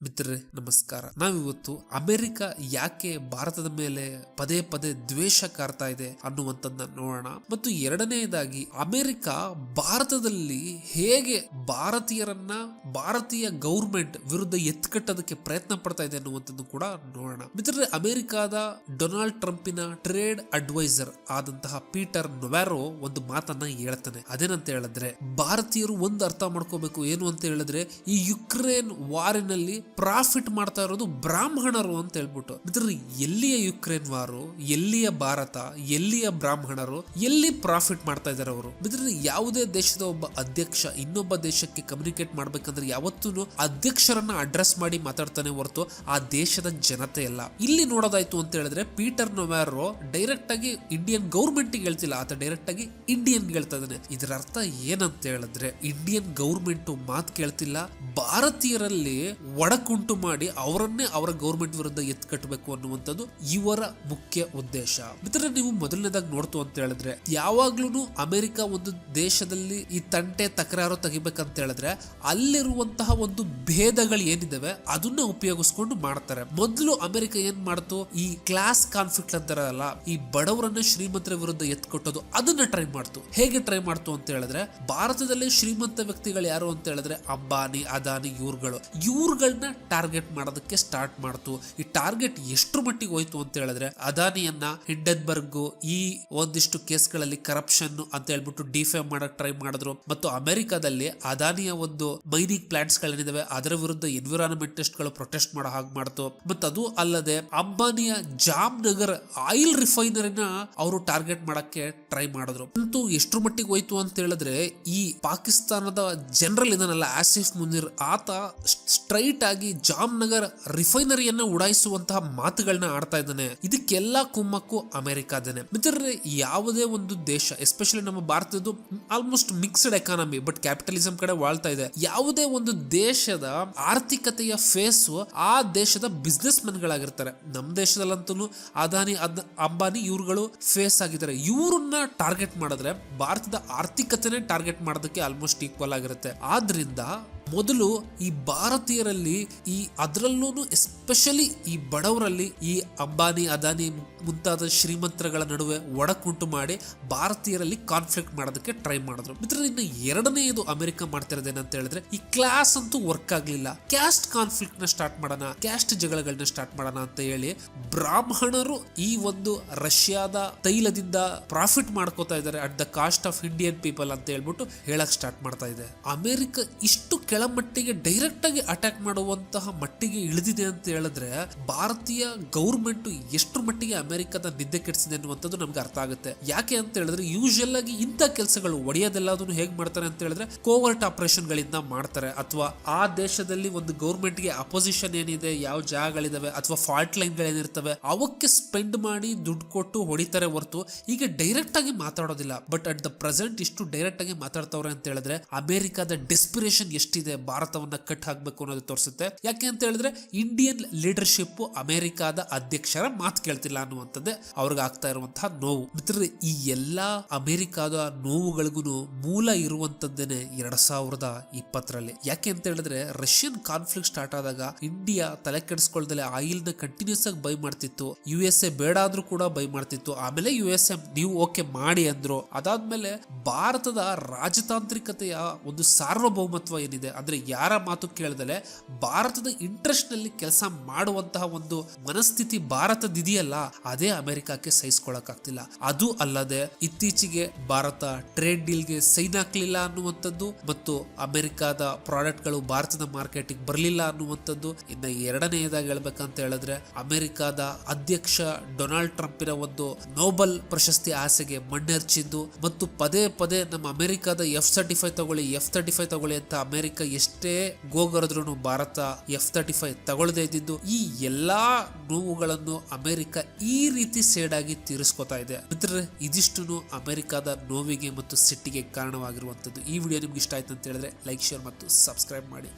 ಮಿತ್ರರೇ ನಮಸ್ಕಾರ. ನಾವಿವತ್ತು ಅಮೆರಿಕ ಯಾಕೆ ಭಾರತದ ಮೇಲೆ ಪದೇ ಪದೇ ದ್ವೇಷ ಕಾರ್ತಾ ಇದೆ ಅನ್ನುವಂಥದ್ದನ್ನ ನೋಡೋಣ. ಮತ್ತು ಎರಡನೆಯದಾಗಿ ಅಮೆರಿಕ ಭಾರತದಲ್ಲಿ ಹೇಗೆ ಭಾರತೀಯ ಗೌರ್ಮೆಂಟ್ ವಿರುದ್ಧ ಎತ್ಕಟ್ಟೋದಕ್ಕೆ ಪ್ರಯತ್ನ ಪಡ್ತಾ ಇದೆ ಅನ್ನುವಂಥದ್ದು ಕೂಡ ನೋಡೋಣ. ಮಿತ್ರರೇ, ಅಮೆರಿಕದ ಡೊನಾಲ್ಡ್ ಟ್ರಂಪಿನ ಟ್ರೇಡ್ ಅಡ್ವೈಸರ್ ಆದಂತಹ ಪೀಟರ್ ನೊವ್ಯಾರೋ ಒಂದು ಮಾತನ್ನ ಹೇಳ್ತಾನೆ. ಅದೇನಂತ ಹೇಳಿದ್ರೆ, ಭಾರತೀಯರು ಒಂದು ಅರ್ಥ ಮಾಡ್ಕೋಬೇಕು, ಏನು ಅಂತ ಹೇಳಿದ್ರೆ ಈ ಯುಕ್ರೇನ್ ವಾರಿನಲ್ಲಿ ಪ್ರಾಫಿಟ್ ಮಾಡ್ತಾ ಇರೋದು ಬ್ರಾಹ್ಮಣರು ಅಂತ ಹೇಳ್ಬಿಟ್ಟು. ಮಿತ್ರರೇ, ಎಲ್ಲಿಯ ಯುಕ್ರೇನ್ ವಾರು, ಎಲ್ಲಿಯ ಭಾರತ, ಎಲ್ಲಿಯ ಬ್ರಾಹ್ಮಣರು, ಎಲ್ಲಿ ಪ್ರಾಫಿಟ್ ಮಾಡ್ತಾ ಇದಾರೆ ಅವರು? ಮಿತ್ರರೇ, ಯಾವುದೇ ದೇಶದ ಒಬ್ಬ ಅಧ್ಯಕ್ಷ ಇನ್ನೊಬ್ಬ ದೇಶಕ್ಕೆ ಕಮ್ಯುನಿಕೇಟ್ ಮಾಡ್ಬೇಕಂದ್ರೆ ಯಾವತ್ತೂ ಅಧ್ಯಕ್ಷರನ್ನ ಅಡ್ರೆಸ್ ಮಾಡಿ ಮಾತಾಡ್ತಾನೆ ಹೊರತು ಆ ದೇಶದ ಜನತೆ ಅಲ್ಲ. ಇಲ್ಲಿ ನೋಡೋದಾಯ್ತು ಅಂತ ಹೇಳಿದ್ರೆ, ಪೀಟರ್ ನೊವ್ಯಾರೋ ಡೈರೆಕ್ಟ್ ಆಗಿ ಇಂಡಿಯನ್ ಗೌರ್ಮೆಂಟ್ ಹೇಳ್ತಿಲ್ಲ, ಆತ ಡೈರೆಕ್ಟ್ ಆಗಿ ಇಂಡಿಯನ್ ಹೇಳ್ತಾ ಇದ್ದಾನೆ. ಇದರ ಅರ್ಥ ಏನಂತ ಹೇಳಿದ್ರೆ, ಇಂಡಿಯನ್ ಗೌರ್ಮೆಂಟ್ ಮಾತು ಕೇಳ್ತಿಲ್ಲ, ಭಾರತೀಯರಲ್ಲಿ ಒಡಕುಂಟು ಮಾಡಿ ಅವರನ್ನೇ ಅವರ ಗೌರ್ಮೆಂಟ್ ವಿರುದ್ಧ ಎತ್ಕಟ್ಟಬೇಕು ಅನ್ನುವಂಥದ್ದು ಇವರ ಮುಖ್ಯ ಉದ್ದೇಶ. ಮಿತ್ರರೇ, ನೀವು ಮೊದಲನೇದಾಗಿ ನೋಡ್ತು ಅಂತ ಹೇಳಿದ್ರೆ, ಯಾವಾಗ್ಲೂ ಅಮೆರಿಕ ಒಂದು ದೇಶದಲ್ಲಿ ಈ ತಂಟೆ ತಕರಾರು ತೆಗಿಬೇಕಂತ ಹೇಳಿದ್ರೆ ಅಲ್ಲಿರುವಂತಹ ಒಂದು ಭೇದಗಳು ಏನಿದಾವೆ ಅದನ್ನ ಉಪಯೋಗಿಸ್ಕೊಂಡು ಮಾಡ್ತಾರೆ. ಮೊದಲು ಅಮೆರಿಕ ಏನ್ ಮಾಡ್ತು, ಈ ಕ್ಲಾಸ್ ಕಾನ್ಫ್ಲಿಕ್ಟ್ ಅಂತಾರಲ್ಲ, ಈ ಬಡವರನ್ನ ಶ್ರೀಮಂತರ ವಿರುದ್ಧ ಎತ್ಕೊಟ್ಟೋದು, ಅದನ್ನ ಟ್ರೈ ಮಾಡ್ತು. ಹೇಗೆ ಟ್ರೈ ಮಾಡ್ತು ಅಂತ ಹೇಳಿದ್ರೆ, ಭಾರತದಲ್ಲಿ ಶ್ರೀಮಂತ ವ್ಯಕ್ತಿಗಳು ಯಾರು ಅಂತ ಹೇಳಿದ್ರೆ ಅಂಬಾನಿ, ಅದಾನಿ, ಇವ್ರುಗಳನ್ನ ಟಾರ್ಗೆಟ್ ಮಾಡೋದಕ್ಕೆ ಸ್ಟಾರ್ಟ್ ಮಾಡ್ತು. ಈ ಟಾರ್ಗೆಟ್ ಎಷ್ಟರ ಮಟ್ಟಿಗೆ ಹೋಯ್ತು ಅಂತ ಹೇಳಿದ್ರೆ, ಅದಾನಿಯನ್ನ ಹಿಂಡೆನ್ಬರ್ಗ್ ಈ ಒಂದಿಷ್ಟು ಕೇಸ್ಗಳಲ್ಲಿ ಕರಪ್ಷನ್ ಅಂತ ಹೇಳ್ಬಿಟ್ಟು ಡಿಫೇಮ್ ಮಾಡಕ್ ಟ್ರೈ ಮಾಡಿದ್ರು. ಮತ್ತು ಅಮೆರಿಕದಲ್ಲಿ ಅದಾನಿಯ ಒಂದು ಮೈನಿಂಗ್ ಪ್ಲಾಂಟ್ಸ್ ಗಳೇನಿದಾವೆ ಅದರ ವಿರುದ್ಧ ಎನ್ವಿರಾನ್ಮೆಂಟಿಸ್ಟ್ ಗಳು ಪ್ರೊಟೆಸ್ಟ್ ಮಾಡೋ ಹಾಗೆ ಮಾಡ್ತು. ಮತ್ತು ಅದು ಅಲ್ಲದೆ ಅಂಬಾನಿಯ ಜಾಮ್ನಗರ್ ಆಯಿಲ್ ರಿಫೈನರಿನ ಅವರು ಟಾರ್ಗೆಟ್ ಮಾಡಕ್ಕೆ ಟ್ರೈ ಮಾಡಿದ್ರು. ಅಂತೂ ಎಷ್ಟರ ಮಟ್ಟಿಗೆ ಹೋಯ್ತು ಅಂತ ಹೇಳಿದ್ರೆ, ಈ ಪಾಕಿಸ್ತಾನದ ಜನರಲ್ ಇದನ್ನಲ್ಲ ಆಸಿಫ್ ಮುನೀರ್, ಆತ ಸ್ಟ್ರೈಟ್ ಆಗಿ ಜಾಮ್ನಗರ್ ರಿಫೈನರಿಯನ್ನ ಉಡಾಯಿಸುವಂತಹ ಮಾತುಗಳನ್ನ ಆಡ್ತಾ ಇದ್ದಾನೆ. ಇದಕ್ಕೆಲ್ಲ ಕುಮ್ಮಕ್ಕು ಅಮೆರಿಕಾದೇನೆ. ಮಿತ್ರರೇ, ಯಾವುದೇ ಒಂದು ದೇಶ, ಎಸ್ಪೆಷಲಿ ನಮ್ಮ ಭಾರತದ್ದು almost mixed economy, but capitalism ಕಡೆ ವಾಳ್ತಾ ಇದೆ. ಯಾವುದೇ ಒಂದು ದೇಶದ ಆರ್ಥಿಕತೆಯ ಫೇಸ್ ಆ ದೇಶದ ಬಿಸ್ನೆಸ್ ಮೆನ್ ಗಳಾಗಿರ್ತಾರೆ. ನಮ್ಮ ದೇಶದಲ್ಲಂತೂ ಅದಾನಿ, ಅಂಬಾನಿ ಇವ್ರುಗಳು ಫೇಸ್ ಆಗಿದ್ದಾರೆ. ಇವ್ರನ್ನ ಟಾರ್ಗೆಟ್ ಮಾಡಿದ್ರೆ ಭಾರತದ ಆರ್ಥಿಕತೆನೇ ಟಾರ್ಗೆಟ್ ಮಾಡೋದಕ್ಕೆ ಆಲ್ಮೋಸ್ಟ್ ಈಕ್ವಲ್ ಆಗಿರುತ್ತೆ. ಆದ್ರಿಂದ ಮೊದಲು ಈ ಭಾರತೀಯರಲ್ಲಿ, ಈ ಅದರಲ್ಲೂ ಎಸ್ಪೆಷಲಿ ಈ ಬಡವರಲ್ಲಿ, ಈ ಅಂಬಾನಿ, ಅದಾನಿ ಮುಂತಾದ ಶ್ರೀಮಂತರುಗಳ ನಡುವೆ ಒಡಕುಂಟು ಮಾಡಿ ಭಾರತೀಯರಲ್ಲಿ ಕಾನ್ಫ್ಲಿಕ್ಟ್ ಮಾಡೋದಕ್ಕೆ ಟ್ರೈ ಮಾಡಿದ್ರು. ಮಿತ್ರರೇ, ಇನ್ನು ಎರಡನೆಯದು ಅಮೆರಿಕ ಮಾಡ್ತಿರೋದೇನಂತ ಹೇಳಿದ್ರೆ, ಈ ಕ್ಲಾಸ್ ಅಂತೂ ವರ್ಕ್ ಆಗ್ಲಿಲ್ಲ, ಕ್ಯಾಸ್ಟ್ ಕಾನ್ಫ್ಲಿಕ್ಟ್ ನ ಸ್ಟಾರ್ಟ್ ಮಾಡೋಣ, ಕ್ಯಾಸ್ಟ್ ಜಗಳಗಳನ್ನ ಸ್ಟಾರ್ಟ್ ಮಾಡೋಣ ಅಂತ ಹೇಳಿ ಬ್ರಾಹ್ಮಣರು ಈ ಒಂದು ರಷ್ಯಾದ ತೈಲದಿಂದ ಪ್ರಾಫಿಟ್ ಮಾಡ್ಕೋತಾ ಇದ್ದಾರೆ at the cost of Indian people ಅಂತ ಹೇಳ್ಬಿಟ್ಟು ಹೇಳಕ್ ಸ್ಟಾರ್ಟ್ ಮಾಡ್ತಾ ಇದೆ. ಅಮೆರಿಕ ಇಷ್ಟು ಕೆಳಮಟ್ಟಿಗೆ ಡೈರೆಕ್ಟ್ ಆಗಿ ಅಟ್ಯಾಕ್ ಮಾಡುವಂತಹ ಮಟ್ಟಿಗೆ ಇಳಿದಿದೆ ಅಂತ ಹೇಳಿದ್ರೆ, ಭಾರತೀಯ ಗೌರ್ಮೆಂಟ್ ಎಷ್ಟರ ಮಟ್ಟಿಗೆ ಅಮೆರಿಕದ ನಿದ್ದೆ ಕೆಡಿಸಿದೆ ಅನ್ನುವಂಥದ್ದು ನಮ್ಗೆ ಅರ್ಥ ಆಗುತ್ತೆ. ಯಾಕೆ ಅಂತ ಹೇಳಿದ್ರೆ, ಯೂಶಲ್ ಆಗಿ ಇಂಥ ಕೆಲಸಗಳು ಒಡೆಯೋದೆಲ್ಲದನ್ನು ಹೇಗೆ ಮಾಡ್ತಾರೆ ಅಂತ ಹೇಳಿದ್ರೆ ಕೋವರ್ಟ್ ಆಪರೇಷನ್ ಗಳಿಂದ ಮಾಡ್ತಾರೆ. ಅಥವಾ ಆ ದೇಶದಲ್ಲಿ ಒಂದು ಗೌರ್ಮೆಂಟ್ ಗೆ ಅಪೋಸಿಷನ್ ಏನಿದೆ, ಯಾವ ಜಾಗಗಳಿದಾವೆ ಅಥವಾ ಫಾಲ್ಟ್ ಲೈನ್ ಗಳೇನಿರ್ತವೆ ಅವಕ್ಕೆ ಸ್ಪೆಂಡ್ ಮಾಡಿ ದುಡ್ಡು ಕೊಟ್ಟು ಹೊಡಿತಾರೆ ಹೊರತು ಈಗ ಡೈರೆಕ್ಟ್ ಆಗಿ ಮಾತಾಡೋದಿಲ್ಲ. ಬಟ್ ಅಟ್ ದ ಪ್ರೆಸೆಂಟ್ ಇಷ್ಟು ಡೈರೆಕ್ಟ್ ಆಗಿ ಮಾತಾಡ್ತವ್ರೆ ಅಂತ ಹೇಳಿದ್ರೆ ಅಮೆರಿಕದ ಡೆಸ್ಪಿರೇಷನ್ ಎಷ್ಟಿದೆ, ಭಾರತವನ್ನ ಕಟ್ ಹಾಕ್ಬೇಕು ಅನ್ನೋದು ತೋರಿಸುತ್ತೆ. ಯಾಕೆ ಅಂತ ಹೇಳಿದ್ರೆ, ಇಂಡಿಯನ್ ಲೀಡರ್ಶಿಪ್ ಅಮೆರಿಕದ ಅಧ್ಯಕ್ಷರ ಮಾತು ಕೇಳ್ತಿಲ್ಲ ಅನ್ನುವಂಥದ್ದೇ ಅವ್ರಿಗೆ ಆಗ್ತಾ ಇರುವಂತಹ ನೋವು. ಮಿತ್ರರೇ, ಈ ಎಲ್ಲಾ ಅಮೆರಿಕದ ನೋವುಗಳಿಗೂ ಮೂಲ ಇರುವಂತದ್ದೇನೆ 2020ರಲ್ಲಿ. ಯಾಕೆ ಅಂತ ಹೇಳಿದ್ರೆ, ರಷ್ಯನ್ ಕಾನ್ಫ್ಲಿಕ್ಟ್ ಸ್ಟಾರ್ಟ್ ಆದಾಗ ಇಂಡಿಯಾ ತಲೆ ಕೆಡಿಸ್ಕೊಳ್ದಲೆ ಆಯಿಲ್ ನ ಕಂಟಿನ್ಯೂಸ್ ಆಗಿ ಬೈ ಮಾಡ್ತಿತ್ತು. USA ಬೇಡ ಆದ್ರೂ ಕೂಡ ಬೈ ಮಾಡ್ತಿತ್ತು. ಆಮೇಲೆ USA ನೀವು ಓಕೆ ಮಾಡಿ ಅಂದ್ರು. ಅದಾದ್ಮೇಲೆ ಭಾರತದ ರಾಜತಾಂತ್ರಿಕತೆಯ ಒಂದು ಸಾರ್ವಭೌಮತ್ವ ಏನಿದೆ, ಅಂದ್ರೆ ಯಾರ ಮಾತು ಕೇಳದಲೆ ಭಾರತದ ಇಂಟ್ರೆಸ್ಟ್ ನಲ್ಲಿ ಕೆಲಸ ಮಾಡುವಂತಹ ಒಂದು ಮನಸ್ಥಿತಿ ಭಾರತದಿದೆಯಲ್ಲ, ಅದೇ ಅಮೆರಿಕಕ್ಕೆ ಸಹಿಸ್ಕೊಳಕ್ ಆಗ್ತಿಲ್ಲ. ಅದು ಅಲ್ಲದೆ ಇತ್ತೀಚೆಗೆ ಭಾರತ ಟ್ರೇಡ್ ಡೀಲ್ ಗೆ ಸೈನ್ ಹಾಕ್ಲಿಲ್ಲ ಅನ್ನುವಂಥದ್ದು, ಮತ್ತು ಅಮೆರಿಕದ ಪ್ರಾಡಕ್ಟ್ ಗಳು ಭಾರತದ ಮಾರ್ಕೆಟಿಗೆ ಬರಲಿಲ್ಲ ಅನ್ನುವಂಥದ್ದು. ಇನ್ನು ಎರಡನೆಯದಾಗಿ ಹೇಳ್ಬೇಕಂತ ಹೇಳಿದ್ರೆ, ಅಮೆರಿಕದ ಅಧ್ಯಕ್ಷ ಡೊನಾಲ್ಡ್ ಟ್ರಂಪಿನ ಒಂದು ನೋಬೆಲ್ ಪ್ರಶಸ್ತಿ ಆಸೆಗೆ ಮಣ್ಣೆರ್ಚಿದ್ದು, ಮತ್ತು ಪದೇ ಪದೇ ನಮ್ಮ ಅಮೆರಿಕದ F-35 ತಗೊಳ್ಳಿ ಅಂತ ಅಮೆರಿಕ ಎಷ್ಟೇ ಗೋಗರದ್ರೂ ಭಾರತ F-35 ತಗೊಳ್ಳದೇ ಇದ್ದಿದ್ದು, ಈ ಎಲ್ಲಾ ನೋವುಗಳನ್ನು ಅಮೆರಿಕ ಈ ರೀತಿ ಸೇಡಾಗಿ ತೀರಿಸ್ಕೊತಾ ಇದೆ. ಮಿತ್ರರೇ, ಇದಿಷ್ಟು ಅಮೆರಿಕದ ನೋವಿಗೆ ಮತ್ತು ಸಿಟ್ಟಿಗೆ ಕಾರಣವಾಗಿರುವಂತದ್ದು. ಈ ವಿಡಿಯೋ ನಿಮ್ಗೆ ಇಷ್ಟ ಆಯ್ತು ಅಂತ ಹೇಳಿದ್ರೆ ಲೈಕ್, ಶೇರ್ ಮತ್ತು ಸಬ್ಸ್ಕ್ರೈಬ್ ಮಾಡಿ.